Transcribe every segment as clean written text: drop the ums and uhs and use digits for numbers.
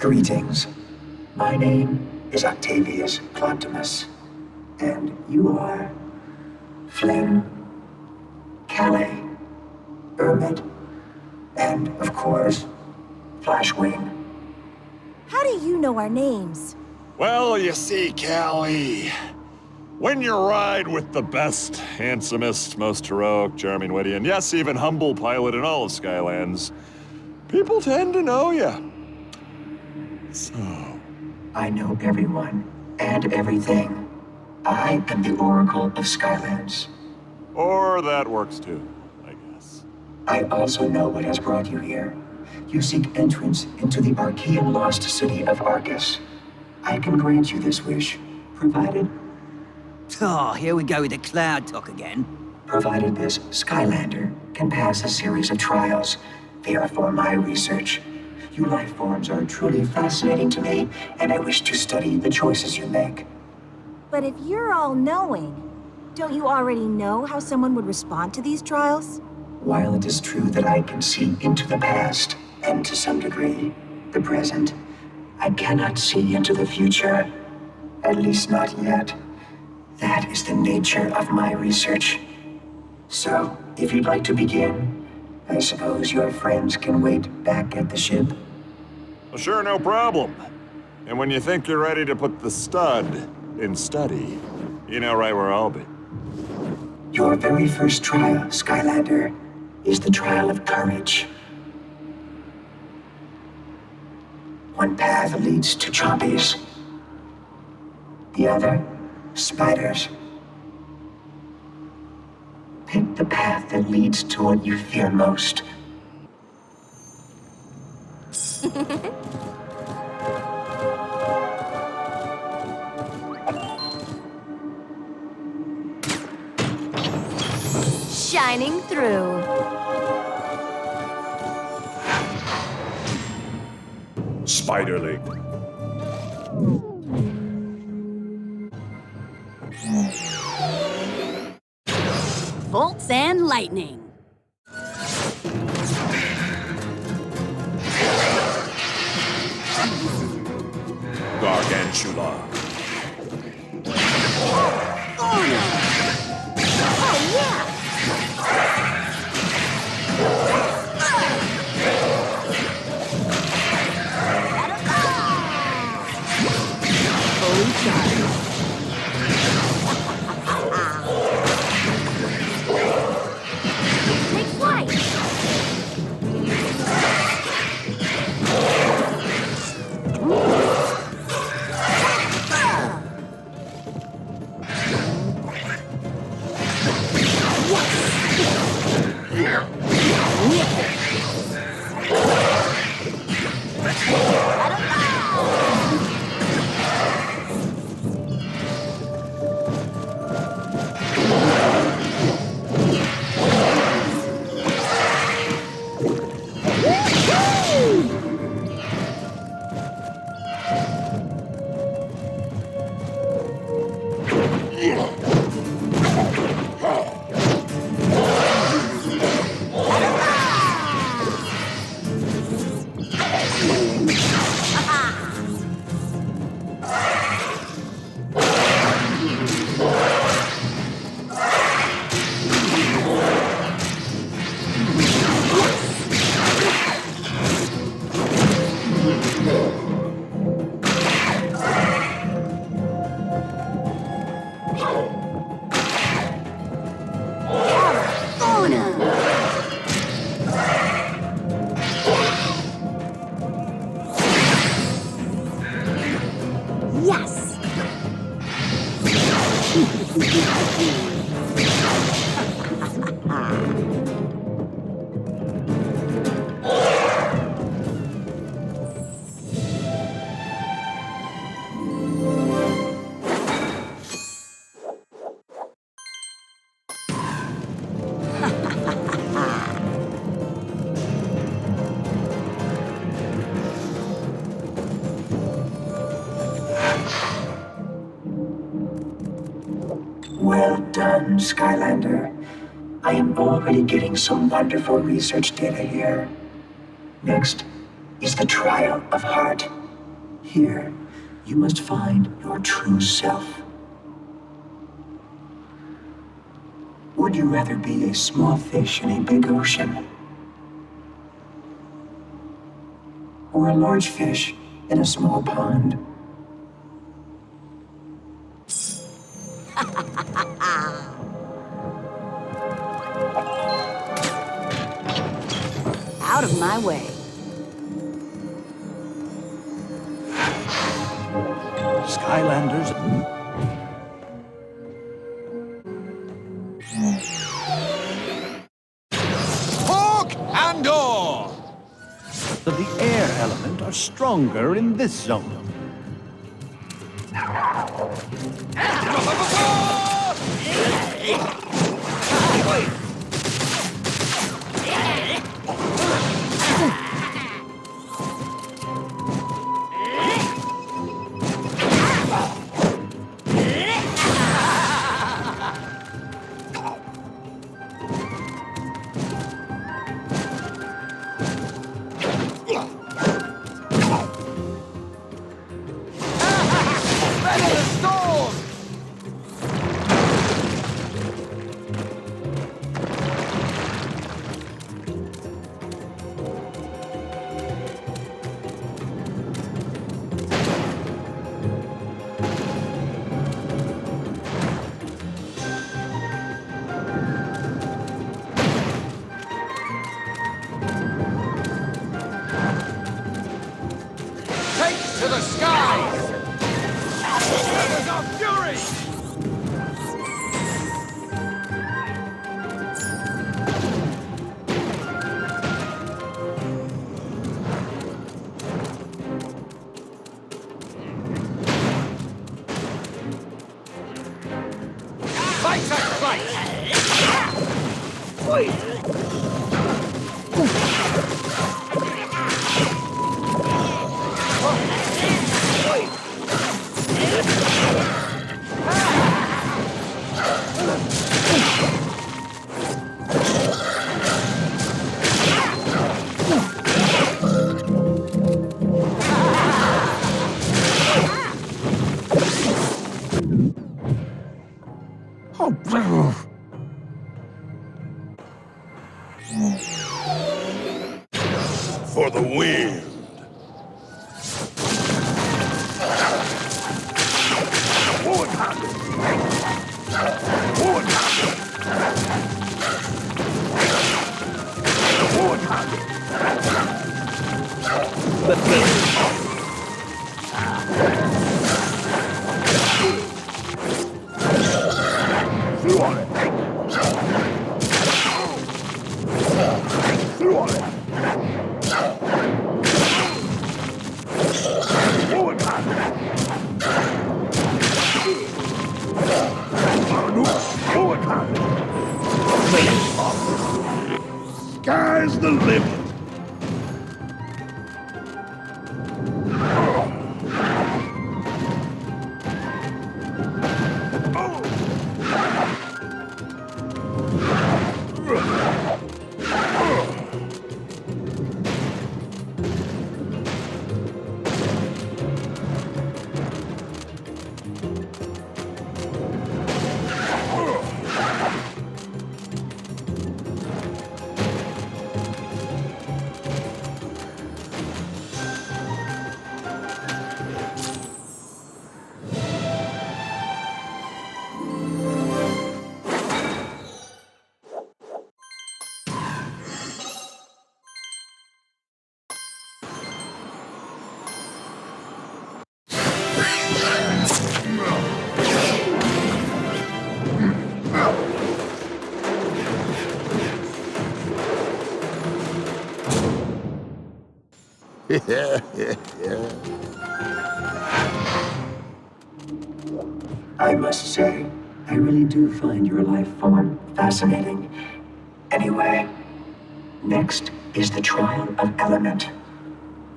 Greetings. My name is Octavius Cloptimus, and you are Flynn, Calais, Ermit, and, of course, Flashwing. How do you know our names? Well, you see, Callie, when you ride with the best, handsomest, most heroic, charming, witty, and yes, even humble pilot in all of Skylands, people tend to know you. So... I know everyone and everything. I am the Oracle of Skylands. Or that works too, I guess. I also know what has brought you here. You seek entrance into the Archean lost city of Argus. I can grant you this wish, provided Oh, here we go with the cloud talk again. provided this Skylander can pass a series of trials. They are for my research. You life forms are truly fascinating to me, and I wish to study the choices you make. But if you're all-knowing, don't you already know how someone would respond to these trials? While it is true that I can see into the past, and to some degree, the present, I cannot see into the future. At least not yet. That is the nature of my research. So, if you'd like to begin, I suppose your friends can wait back at the ship. Well, sure, no problem. And when you think you're ready to put the stud in study, you know right where I'll be. Your very first trial, Skylander, is the trial of courage. One path leads to chompies. The other, spiders. Pick the path that leads to what you fear most. Shining through. Spiderling. Bolts and lightning. Gargantula. Oh yeah! Take flight! Yes! Well done, Skylander. I am already getting some wonderful research data here. Next is the trial of heart. Here, you must find your true self. Would you rather be a small fish in a big ocean? Or a large fish in a small pond? Out of my way. Skylanders. Hawk and Door! Of the air element are stronger in this zone. Better the storm! Take to the skies! Rivers of fury! Fight and fight! For the wind. Sky's the limit. I must say, I really do find your life form fascinating. Anyway, next is the trial of element.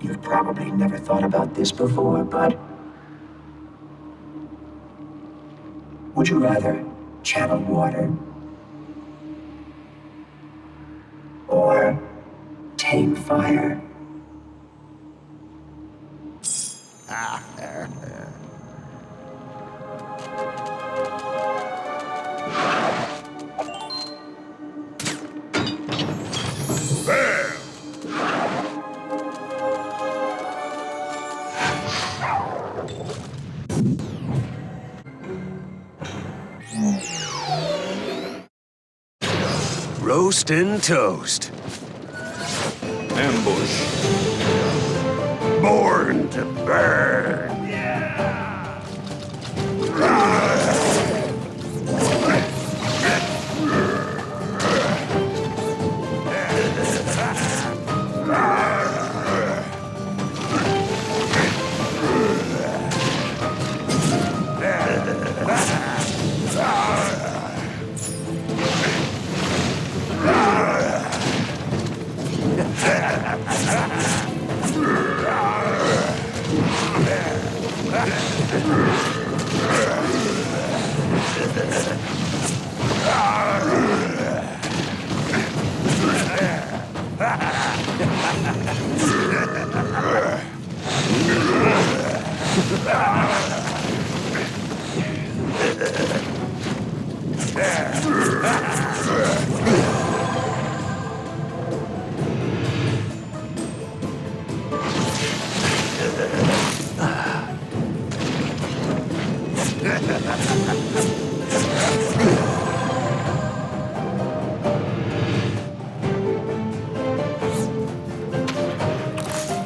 You've probably never thought about this before, but would you rather channel water or tame fire? Roastin' toast. Ambush. Born to burn.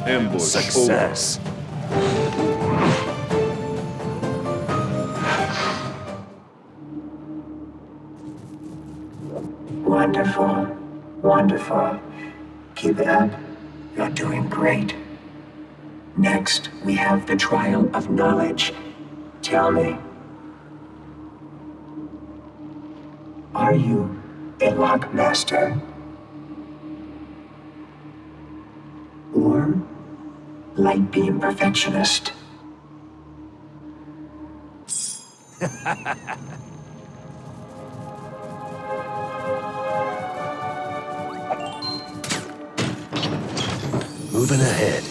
Ambush. Success. Wonderful. Wonderful. Keep it up. You're doing great. Next, we have the trial of knowledge. Tell me, are you a lock master? Or light beam perfectionist? Moving ahead.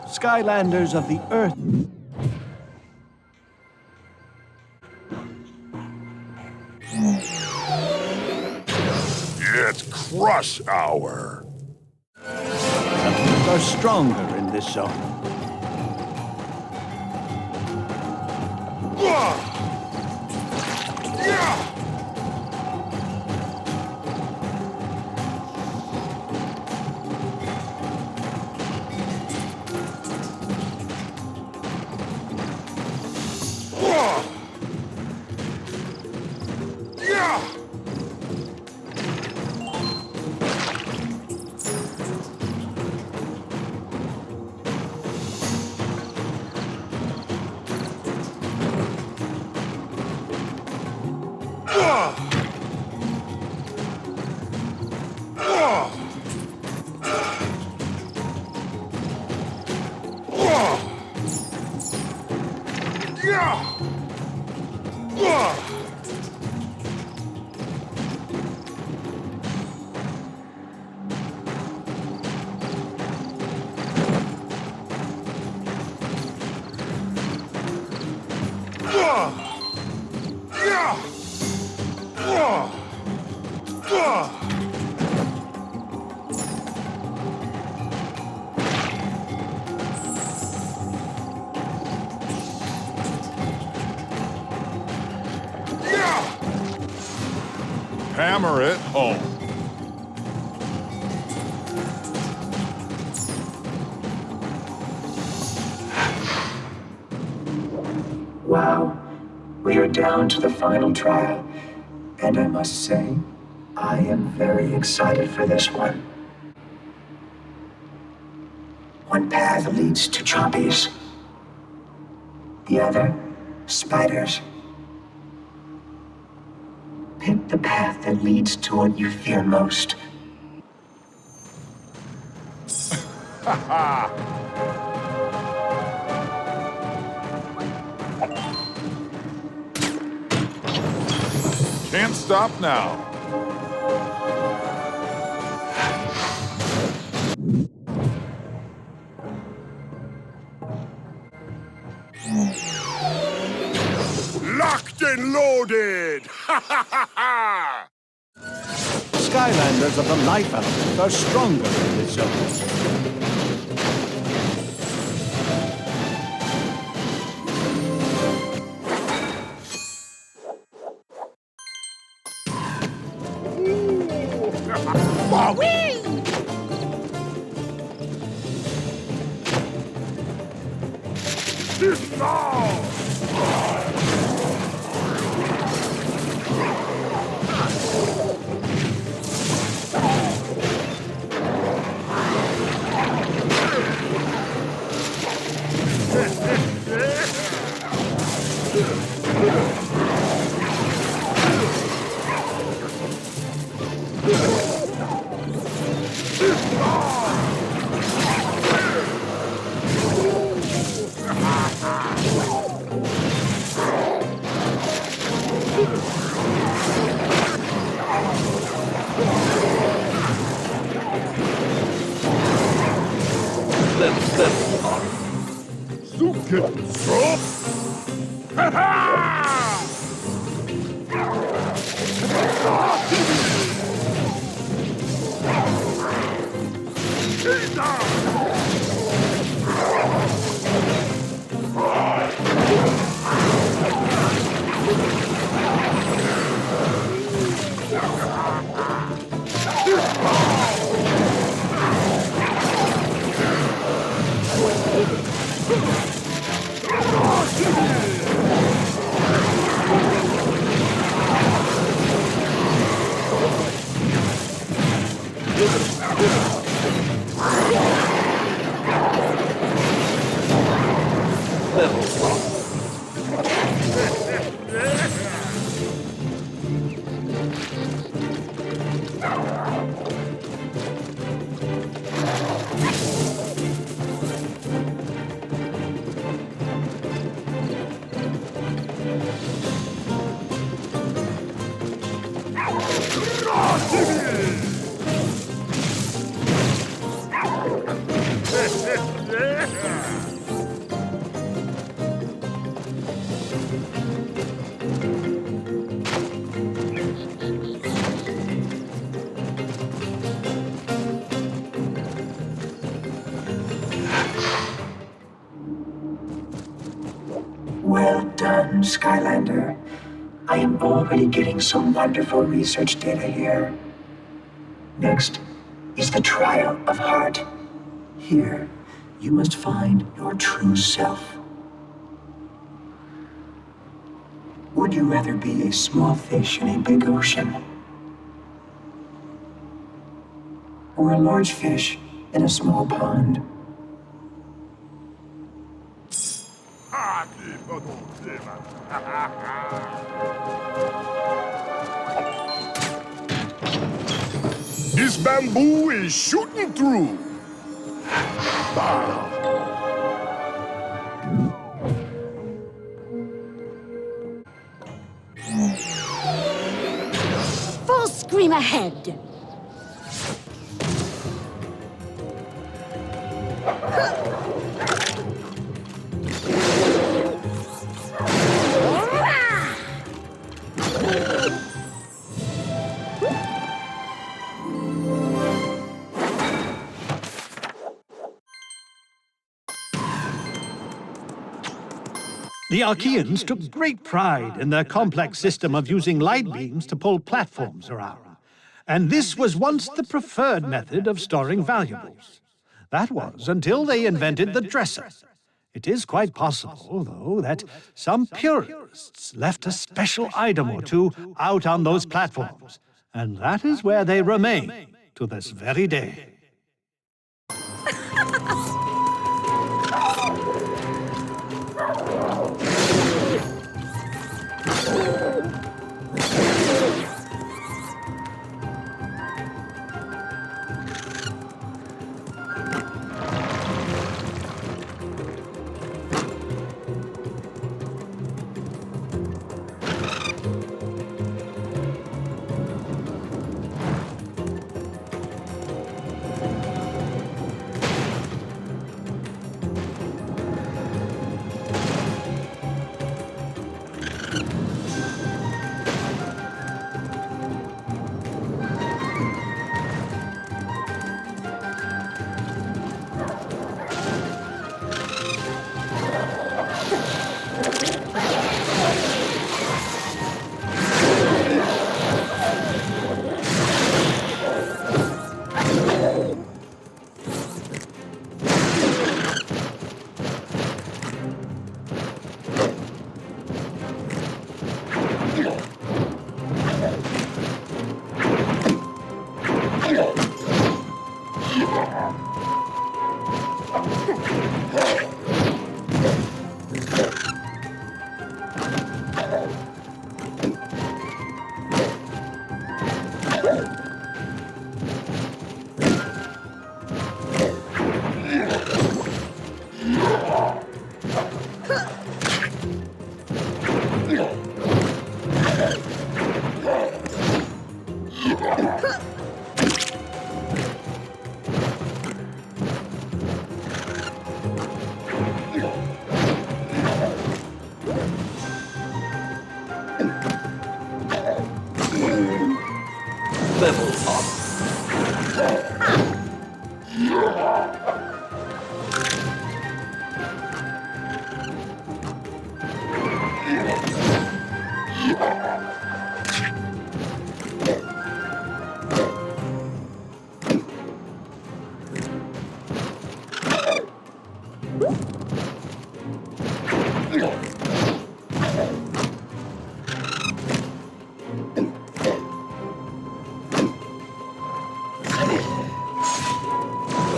Skylanders of the Earth. It's crush hour. Elements are stronger in this zone. Hammer it home. Wow, we are down to the final trial, and I must say, I am very excited for this one. One path leads to chompies. The other, spiders. Pick the path that leads to what you fear most. Can't stop now. Locked and loaded! Ha ha ha ha! Skylanders of the life element are stronger in this zone. Well done, Skylander. I am already getting some wonderful research data here. Next is the trial of heart. Here, you must find your true self. Would you rather be a small fish in a big ocean? Or a large fish in a small pond? This bamboo is shooting through. Full scream ahead. The Archeans took great pride in their complex system of using light beams to pull platforms around. And this was once the preferred method of storing valuables. That was until they invented the dresser. It is quite possible, though, that some purists left a special item or two out on those platforms, and that is where they remain to this very day. Level up.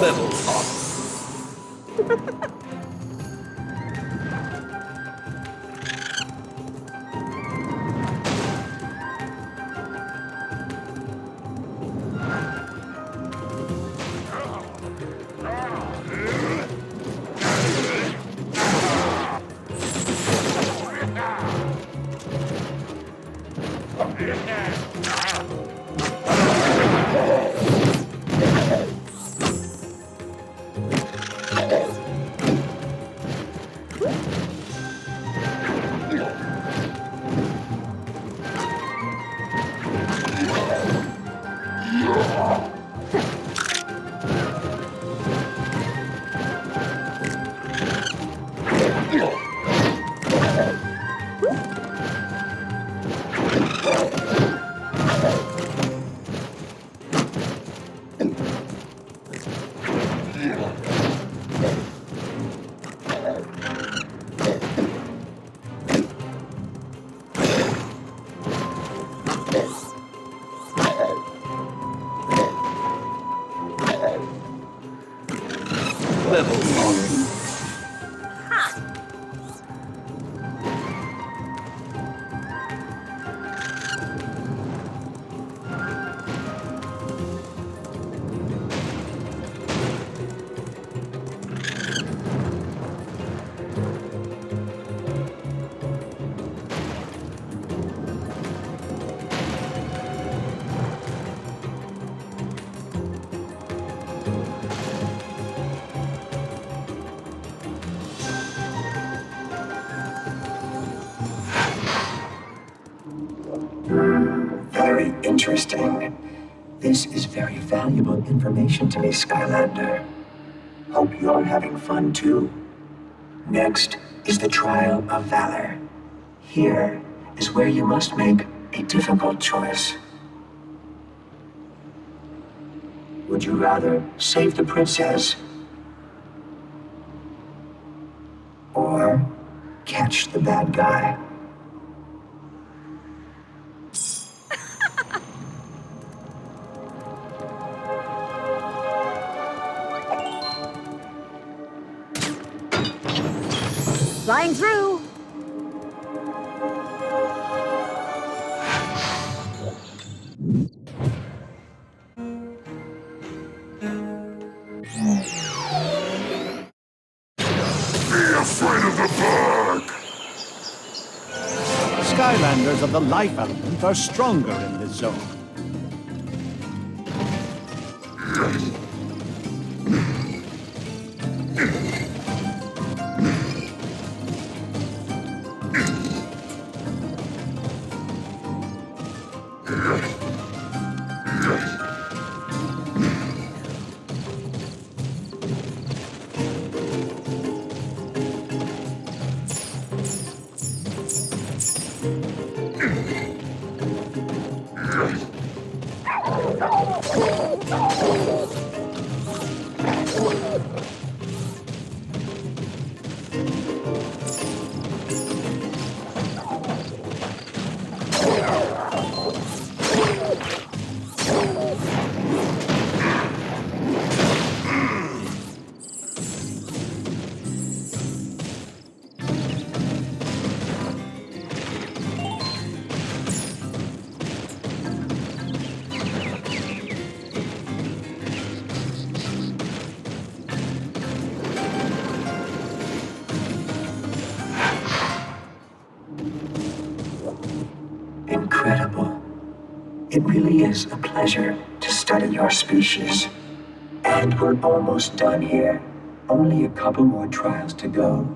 Level up. Level up. Very interesting. This is very valuable information to me, Skylander. Hope you're having fun too. Next is the Trial of Valor. Here is where you must make a difficult choice. Would you rather save the princess or catch the bad guy? Flying through. Be afraid of the dark! Skylanders of the life element are stronger in this zone. Incredible. It really is a pleasure to study your species. And we're almost done here. Only a couple more trials to go.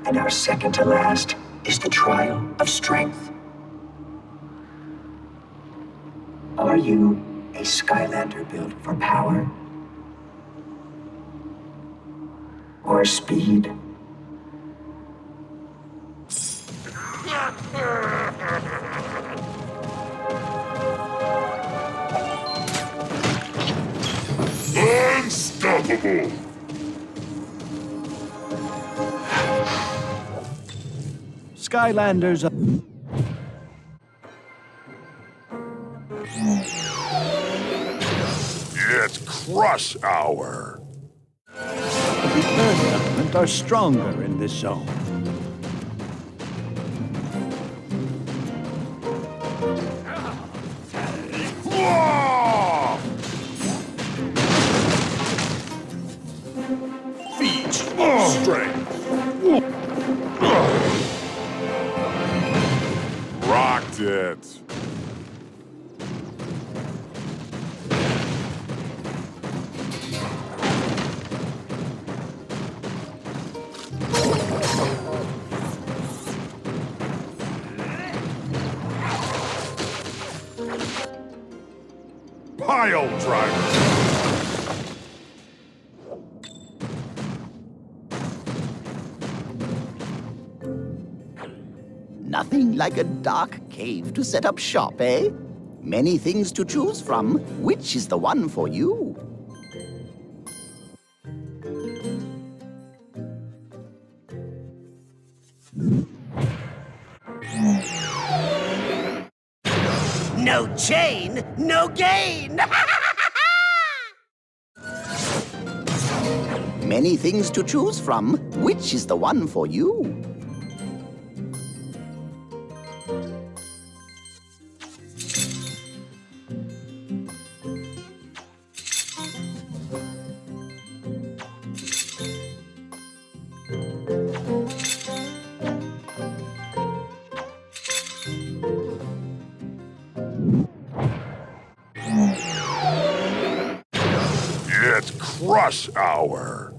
And our second to last is the trial of strength. Are you a Skylander built for power or speed? Unstoppable! Skylanders. It's crush hour! The Earth element are stronger in this zone. Whoa! Feet. Strength. Rocked it! Pile driver! Nothing like a dark cave to set up shop, eh? Many things to choose from. Which is the one for you? No chain, no gain! Many things to choose from. Which is the one for you? It's crush hour!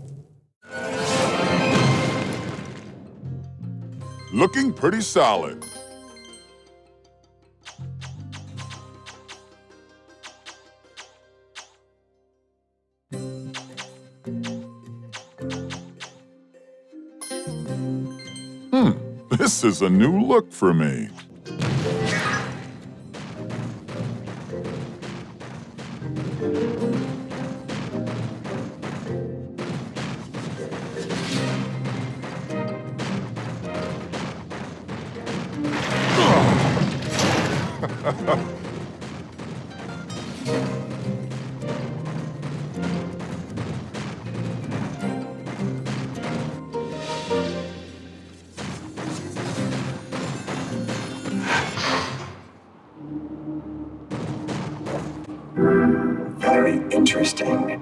Looking pretty solid. This is a new look for me. Very interesting.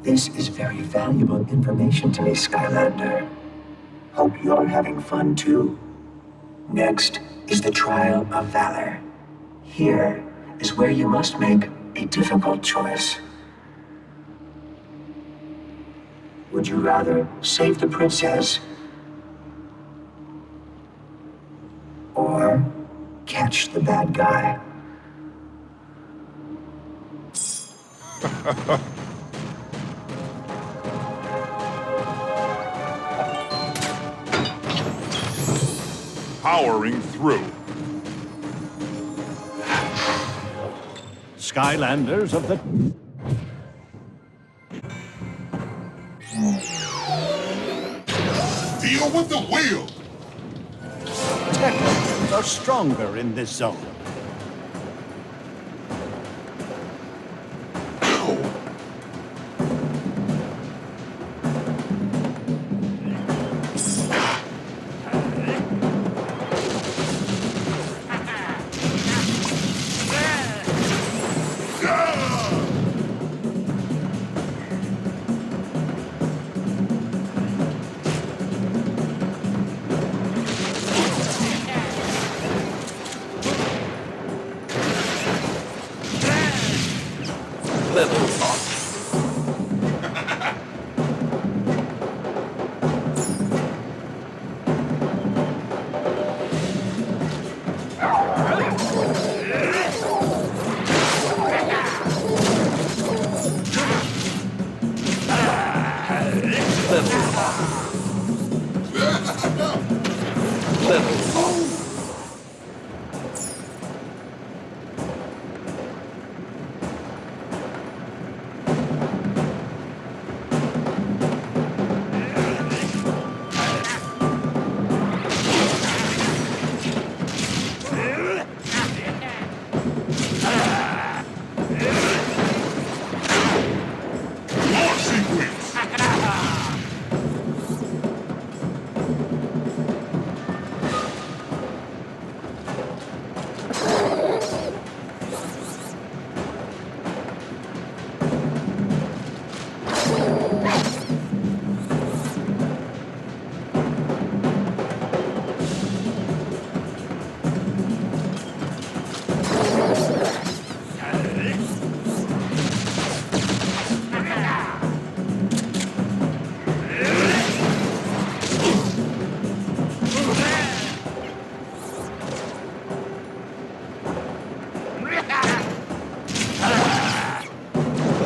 This is very valuable information to me, Skylander. Hope you're having fun too. Next is the Trial of Valor. Here is where you must make a difficult choice. Would you rather save the princess or catch the bad guy? Powering through. Skylanders of the... Deal with the wheel! Technicals are stronger in this zone.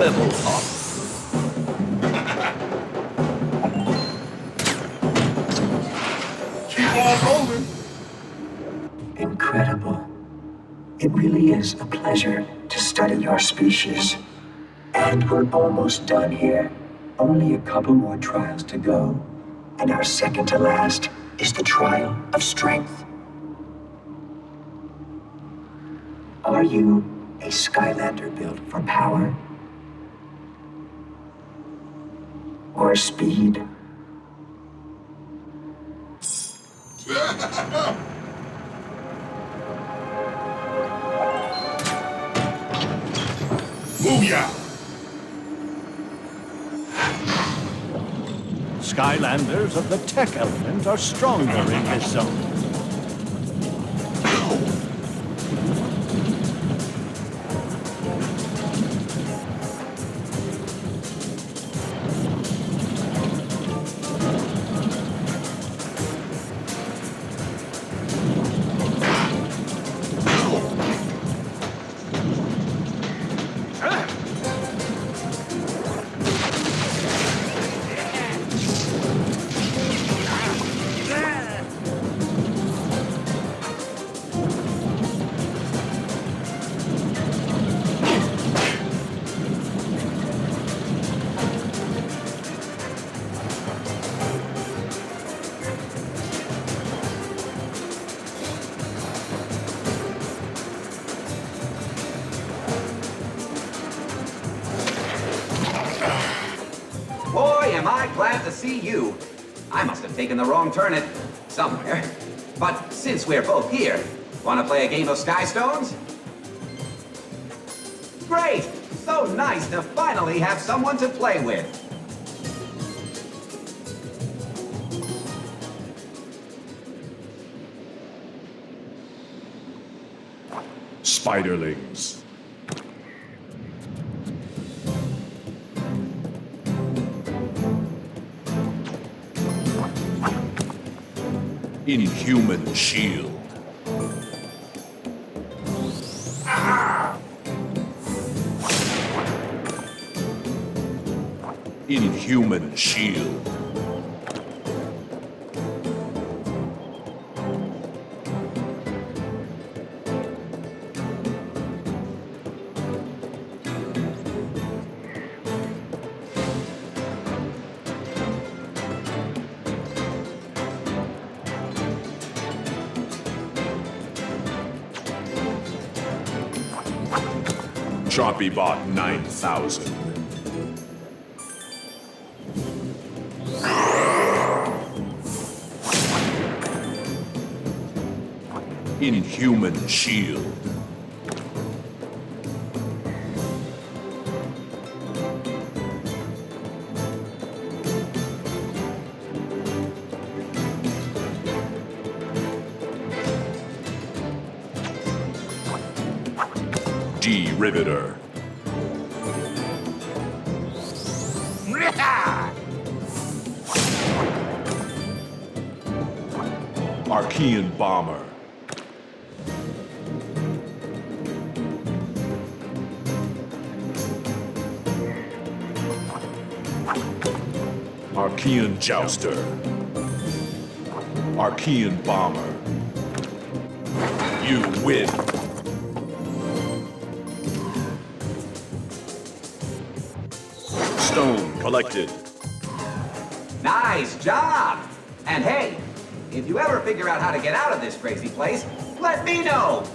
Levels up. Level up. Keep on rolling. Incredible. It really is a pleasure to study your species. And we're almost done here. Only a couple more trials to go. And our second to last is the trial of strength. Are you a Skylander built for power? Or speed? Booyah! Skylanders of the tech element are stronger in this zone. Boy, am I glad to see you. I must have taken the wrong turn at somewhere. But since we're both here, want to play a game of Sky Stones? Great! So nice to finally have someone to play with. Spiderlings. Inhuman shield. Inhuman shield. Choppy Bot 9000. Inhuman shield. D-Riveter. Archean Bomber. Archean Jouster. Archean Bomber. You win. Stone collected. Nice job! And hey, if you ever figure out how to get out of this crazy place, let me know!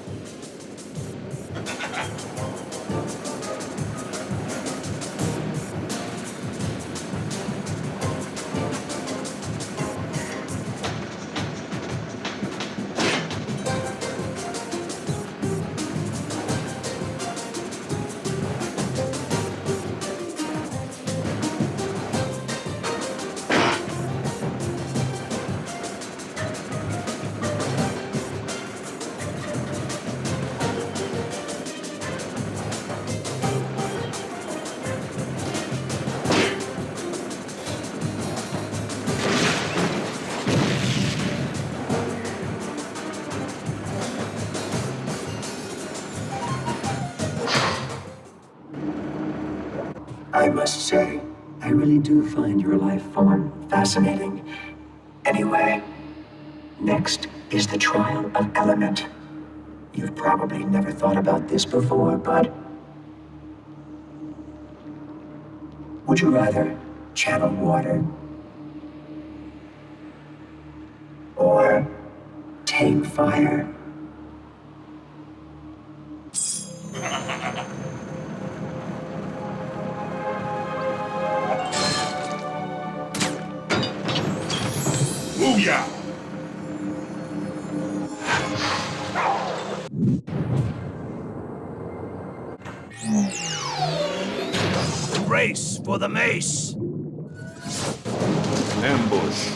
I must say, I really do find your life form fascinating. Anyway, next is the trial of element. You've probably never thought about this before, but would you rather channel water or tame fire? Booyah! Race for the mace! Ambush.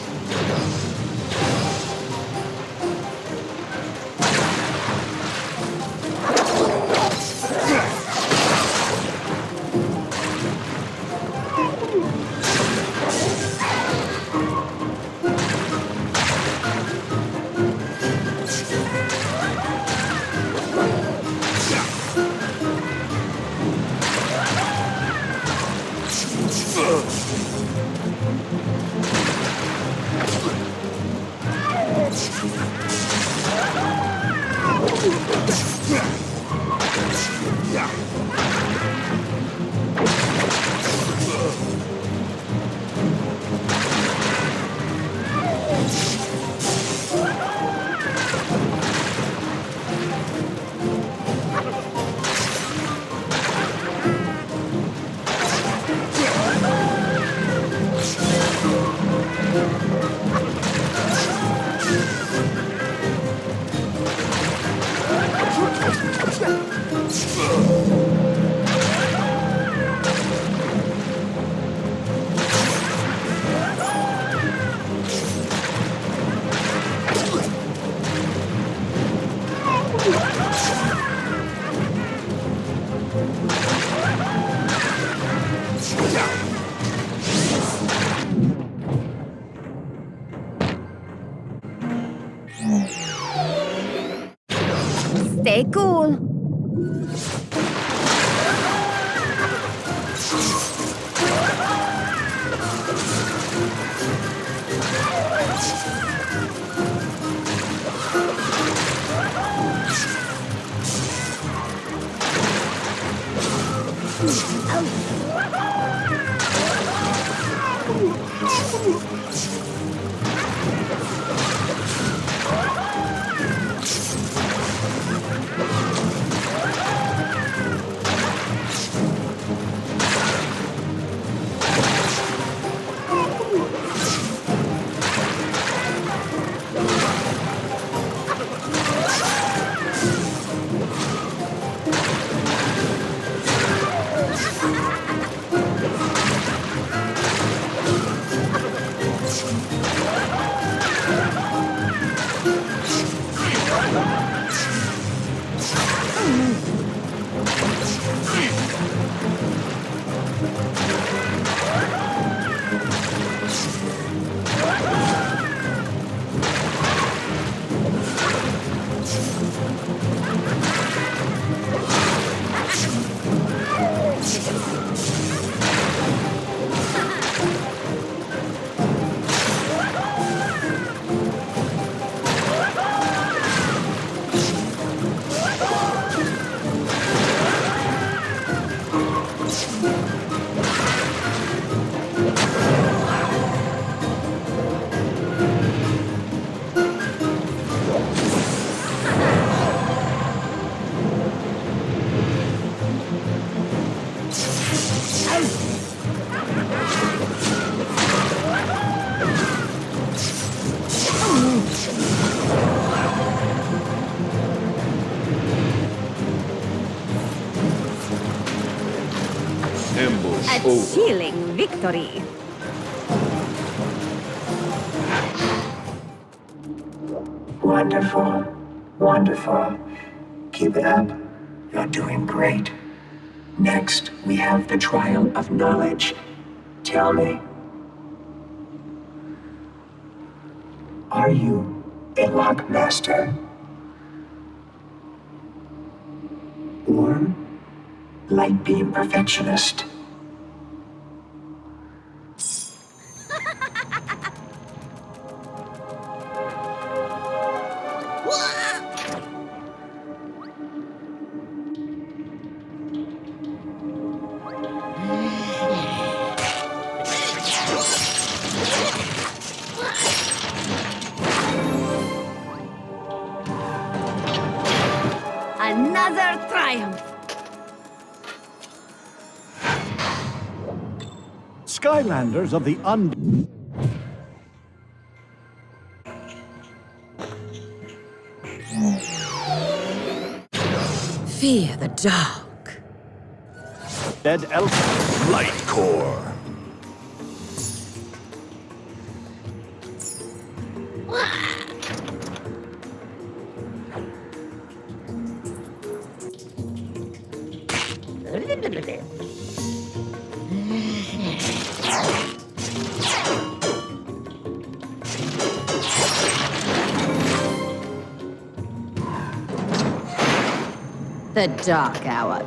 Stay cool. A chilling victory. Wonderful. Wonderful. Keep it up. You're doing great. Next, we have the trial of knowledge. Tell me, are you a lock master? Or light beam perfectionist? Another triumph. Skylanders of the Fear the dark. Dead elf. Light Core. The dark hour.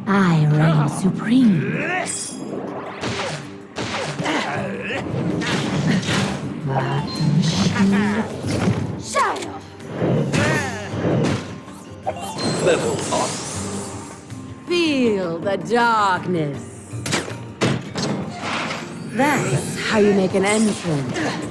I reign supreme. Shire. Level up. Feel the darkness. That's how you make an entrance.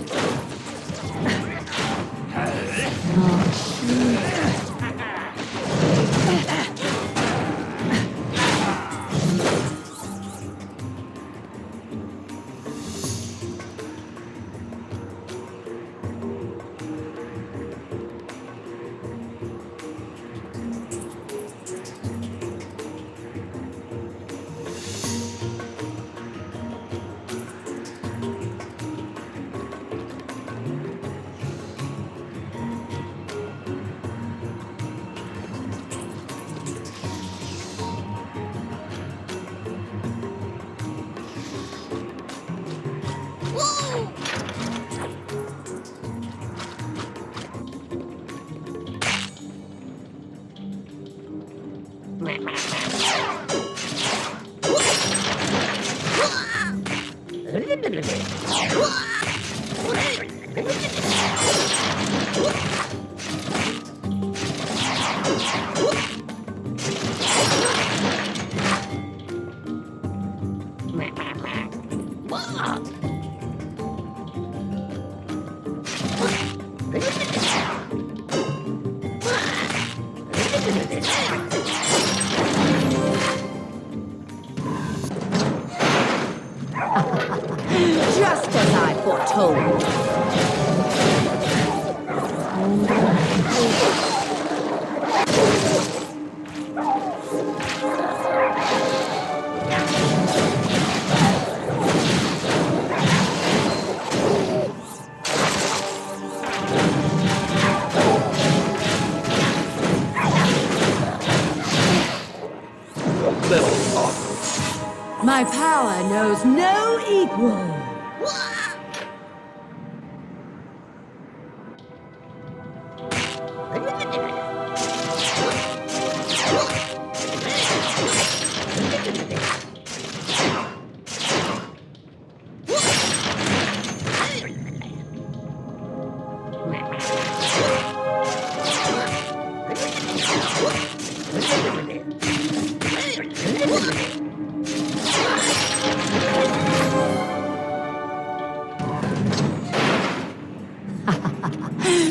Just as I foretold. Level up. My power knows no equal.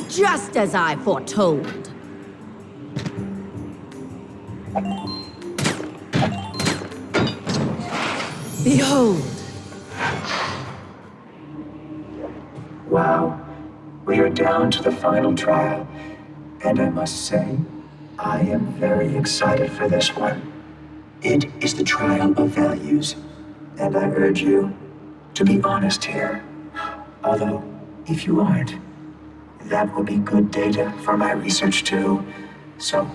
Just as I foretold. Behold. Wow, we are down to the final trial, and I must say, I am very excited for this one. It is the trial of values, and I urge you to be honest here. Although, if you aren't, that will be good data for my research too. So,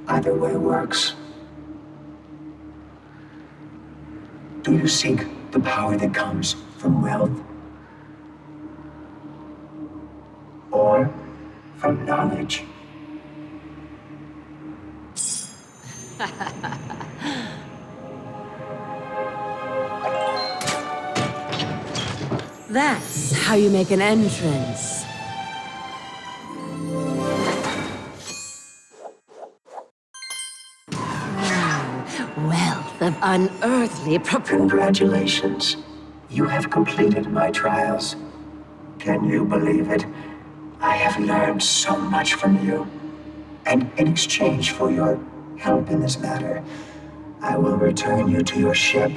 either way works. Do you seek the power that comes from wealth? Or from knowledge? That's how you make an entrance. Wealth of unearthly Congratulations. You have completed my trials. Can you believe it? I have learned so much from you. And in exchange for your help in this matter, I will return you to your ship.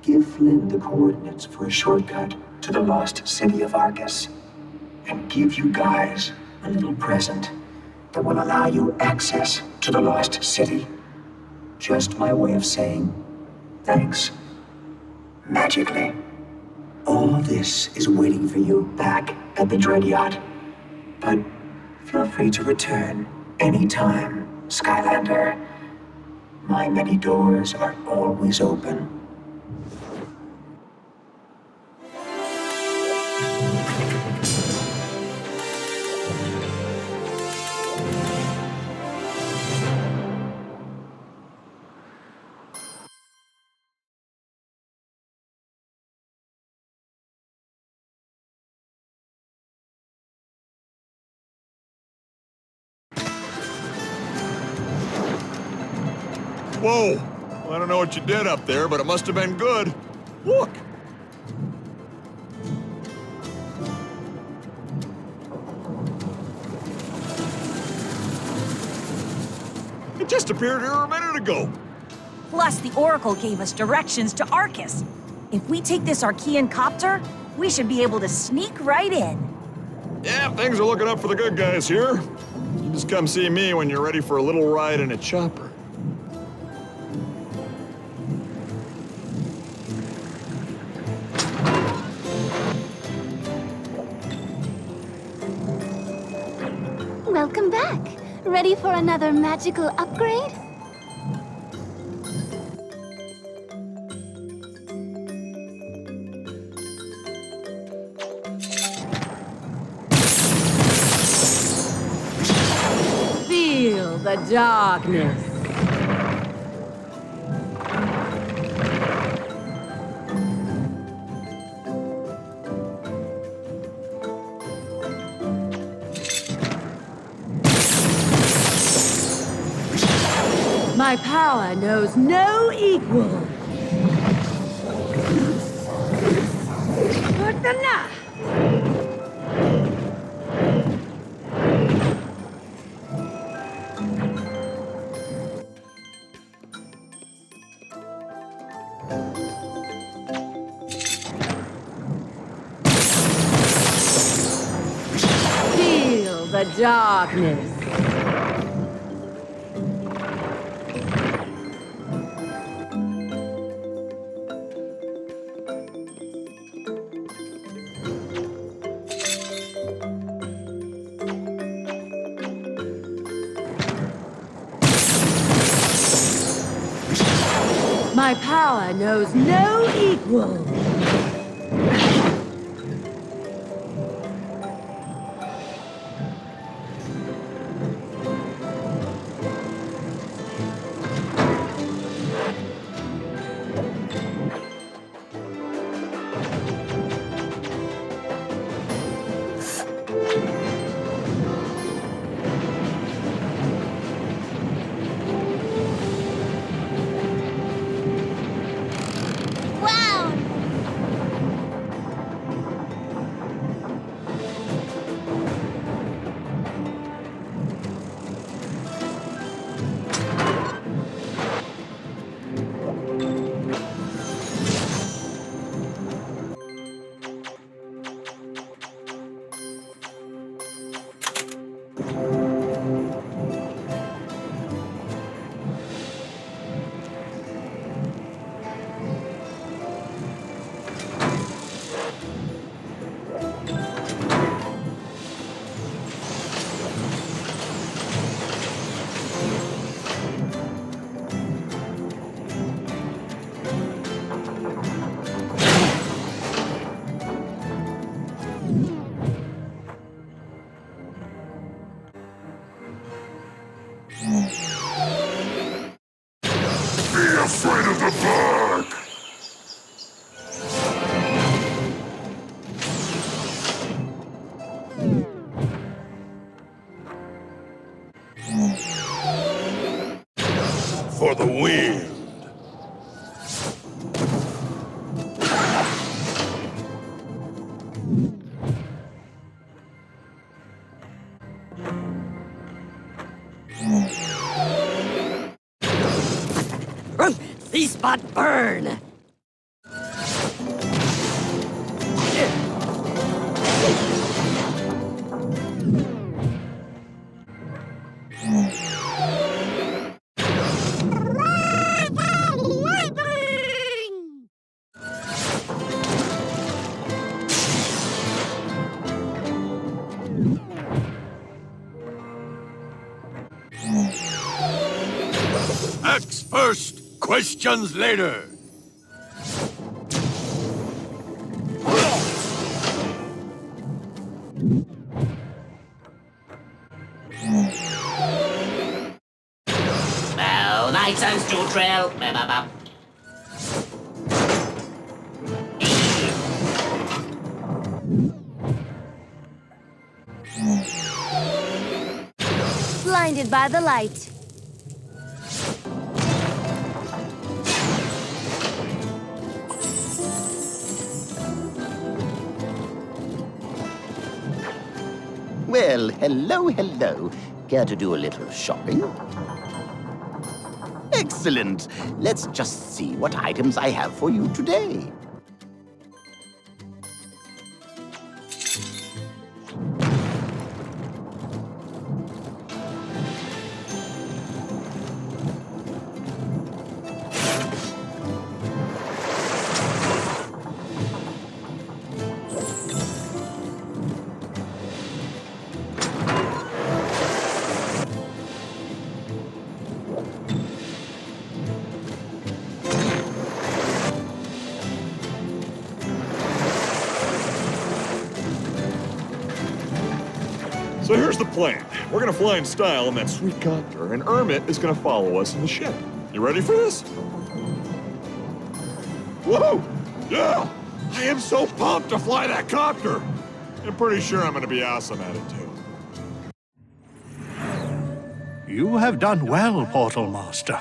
Give Flynn the coordinates for a shortcut to the lost city of Arcus. And give you guys a little present that will allow you access to the lost city. Just my way of saying thanks. Magically. All this is waiting for you back at the Dread Yacht. But feel free to return anytime, Skylander. My many doors are always open. Whoa! I don't know what you did up there, but it must have been good. Look! It just appeared here a minute ago. Plus, the Oracle gave us directions to Arcus. If we take this Archean copter, we should be able to sneak right in. Yeah, things are looking up for the good guys here. You just come see me when you're ready for a little ride in a chopper. Welcome back. Ready for another magical upgrade? Feel the darkness. My power knows no equal. Feel the darkness. My power knows no equal. Afraid of the dark! For the wind! See spot burn! Acts first, questions later! Well, night sounds to trail. Blinded by the light. Well, hello, hello. Care to do a little shopping? Excellent. Let's just see what items I have for you today. So here's the plan. We're gonna fly in style in that sweet copter, and Ermit is gonna follow us in the ship. You ready for this? Whoa! Yeah! I am so pumped to fly that copter! I'm pretty sure I'm gonna be awesome at it, too. You have done well, Portal Master.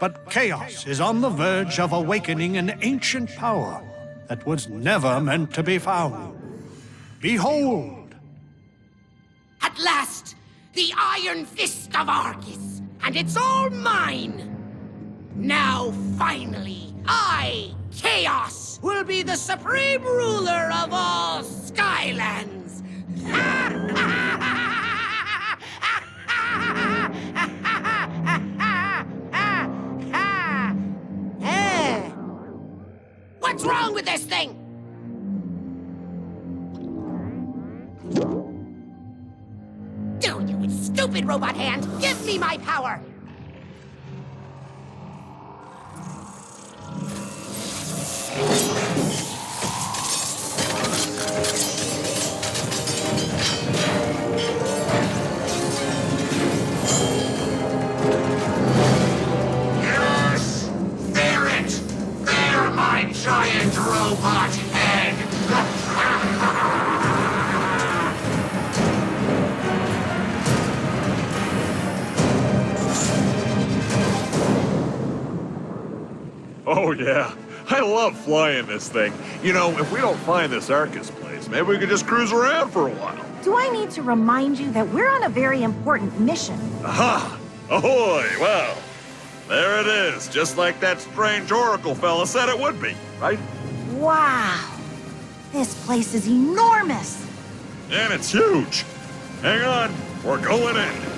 But Chaos is on the verge of awakening an ancient power. that was never meant to be found. Behold! At last, the Iron Fist of Argus, and it's all mine! Now, finally, I, Chaos, will be the supreme ruler of all Skylands! What's wrong with this thing? Do you stupid robot hand! Give me my power! Yes! Bear it! Bear my giant robot head! Oh, yeah. I love flying this thing. You know, if we don't find this Arcus place, maybe we could just cruise around for a while. Do I need to remind you that we're on a very important mission? Aha! Ahoy! Well, there it is, just like that strange Oracle fella said it would be, right? Wow! This place is enormous! And it's huge. Hang on, we're going in.